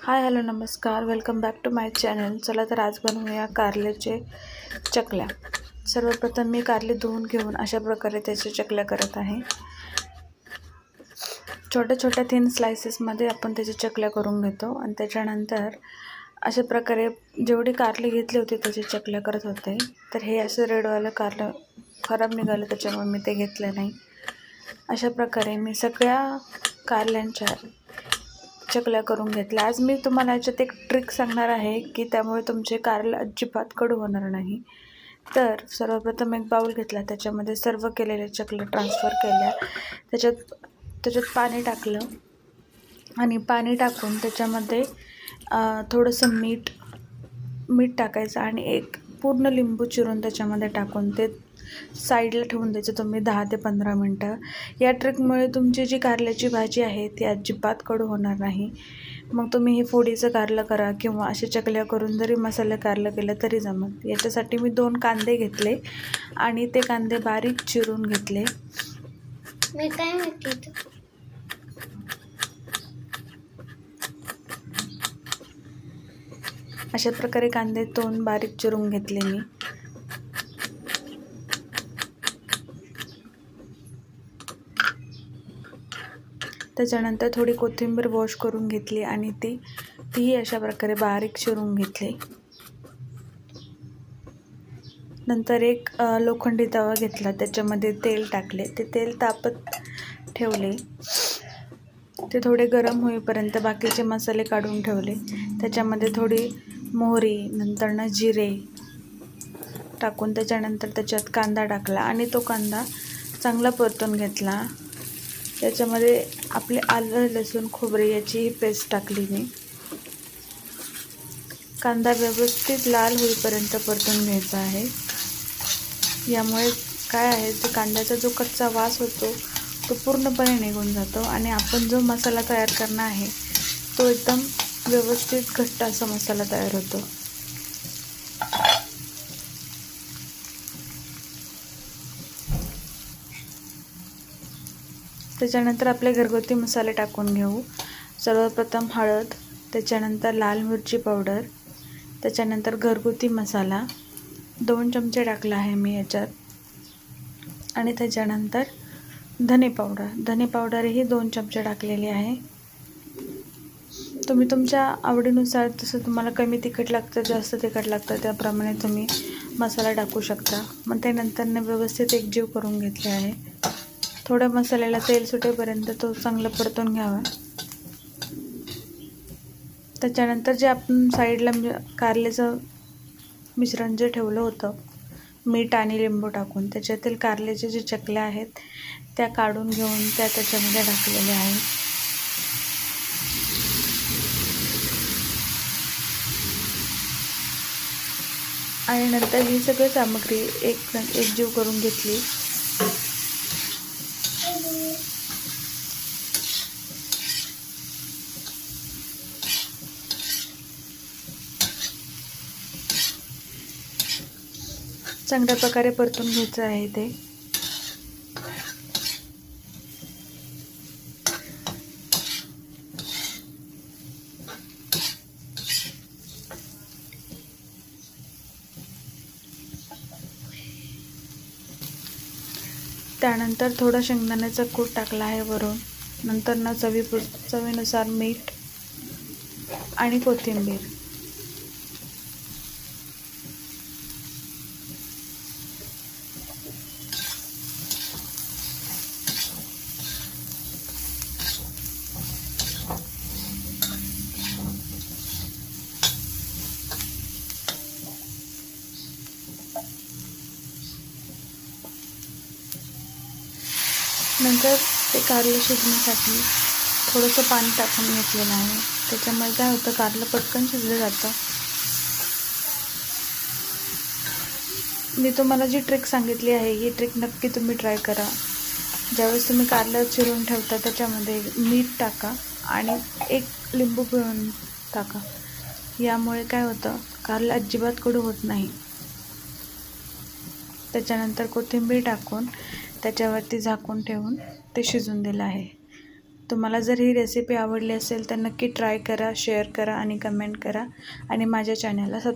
हाय hello नमस्कार, welcome back to my channel. चला तर आज बनवूया कारल्याचे चकल्या. सर्वप्रथम मी कारले धुवून घेऊन अशा प्रकारे त्याचे चकल्या करत आहे. छोट्या छोट्या थिन स्लायसेसमध्ये आपण त्याचे चकल्या करून घेतो आणि त्याच्यानंतर अशा प्रकारे जेवढी कारले घेतली होती त्याचे चकल्या करत होते. तर हे असं रेडवालं कारलं खराब निघालं, त्याच्यामुळे मी ते घेतलं नाही. अशा प्रकारे मी सगळ्या कारल्यांच्या चकल्या करून घेतल्या. आज मी तुम्हाला याच्यात एक ट्रिक सांगणार आहे की त्यामुळे तुमचे कारले अजिबात कडू होणार नाही. तर सर्वप्रथम एक बाउल घेतला, त्याच्यामध्ये सर्व केलेले चकल्या ट्रान्सफर केल्या. त्याच्यात पाणी टाकलं आणि पाणी टाकून त्याच्यामध्ये थोडंसं मीठ टाकायचं आणि एक पूर्ण लिंबू चिरून त्याच्यामध्ये टाकून ते साईडला ठेवून द्यायचं तुम्ही 10 ते 15 मिनटं. या ट्रिकमुळे तुमची जी कारल्याची भाजी आहे ती अजिबात कडू होणार नाही. मग तुम्ही हे फोडीचं कारलं करा किंवा असे चकल्या करून जरी मसाले कारलं केलं तरी जमत. याच्यासाठी मी 2 कांदे घेतले आणि ते कांदे बारीक चिरून घेतले. मी काय म्हटलं, अशा प्रकारे कांदे 2 बारीक चिरून घेतले मी. त्याच्यानंतर थोडी कोथिंबीर वॉश करून घेतली आणि तीही अशा प्रकारे बारीक चिरून घेतली. नंतर एक लोखंडी तवा घेतला, त्याच्यामध्ये तेल टाकले. ते तेल तापत ठेवले. ते थोडे गरम होईपर्यंत बाकीचे मसाले काढून ठेवले. त्याच्यामध्ये थोडी मोहरी, नंतर जिरे टाकून त्याच्यानंतर त्याच्यात कांदा टाकला आणि तो कांदा चांगला परतून घेतला. त्याच्यामध्ये आपले आलं, लसूण, खोबरे याचीही पेस्ट टाकली मी. कांदा व्यवस्थित लाल होईपर्यंत परतून घ्यायचा आहे. यामुळे काय आहे, ते कांद्याचा जो कच्चा वास होतो तो पूर्णपणे निघून जातो आणि आपण जो मसाला तयार करणार आहे तो एकदम व्यवस्थित घट्ट असा मसाला तयार होतो. त्याच्यानंतर आपले घरगुती मसाले टाकून घेऊ. सर्वप्रथम हळद, त्याच्यानंतर लाल मिरची पावडर, त्याच्यानंतर घरगुती मसाला 2 चमचे टाकला आहे मी याच्यात आणि त्याच्यानंतर धने पावडरही 2 चमचे टाकलेली आहे. तुम्ही तुमच्या आवडीनुसार, जसं तुम्हाला कमी तिखट लागतं, जास्त तिखट लागतं, त्याप्रमाणे तुम्ही मसाला टाकू शकता. मग त्यानंतर व्यवस्थित एकजीव करून घेतले आहे. थोड्या मसाल्याला तेल सुटेपर्यंत तो चांगला परतून घ्यावा. त्याच्यानंतर जे आपण साईडला कारल्याचं मिश्रण जे ठेवलं होतं मीठ आणि लिंबू टाकून, त्याच्यातील कारल्याचे जे चकल्या आहेत त्या काढून घेऊन त्या त्याच्यामध्ये टाकलेल्या आहेत. आणि नंतर ही सगळी सामग्री एकजीव करून घेतली. चांगल्या प्रकारे परतून घ्यायचं आहे ते. त्यानंतर थोडा शेंगदाण्याचा कूट टाकला आहे वरून. नंतर चवीनुसार मीठ आणि कोथिंबीर. नंतर ते कारलं शिजण्यासाठी थोडंसं पाणी टाकून घेतलेलं आहे. त्याच्यामुळे काय होतं, कारलं पटकन शिजलं जातं. मी तुम्हाला जी ट्रिक सांगितली आहे ही ट्रिक नक्की तुम्ही ट्राय करा. ज्यावेळेस तुम्ही कारलं चिरून ठेवता त्याच्यामध्ये मीठ टाका आणि एक लिंबू पिळून टाका. यामुळे काय होतं, कारलं अजिबात कडू होत नाही. त्याच्यानंतर कोथिंबीर टाकून त्याच्यावरती झाकून ठेवून ते शिजून दिलं आहे. तुम्हाला जर ही रेसिपी आवडली असेल तर नक्की ट्राय करा, शेअर करा आणि कमेंट करा आणि माझ्या चॅनलला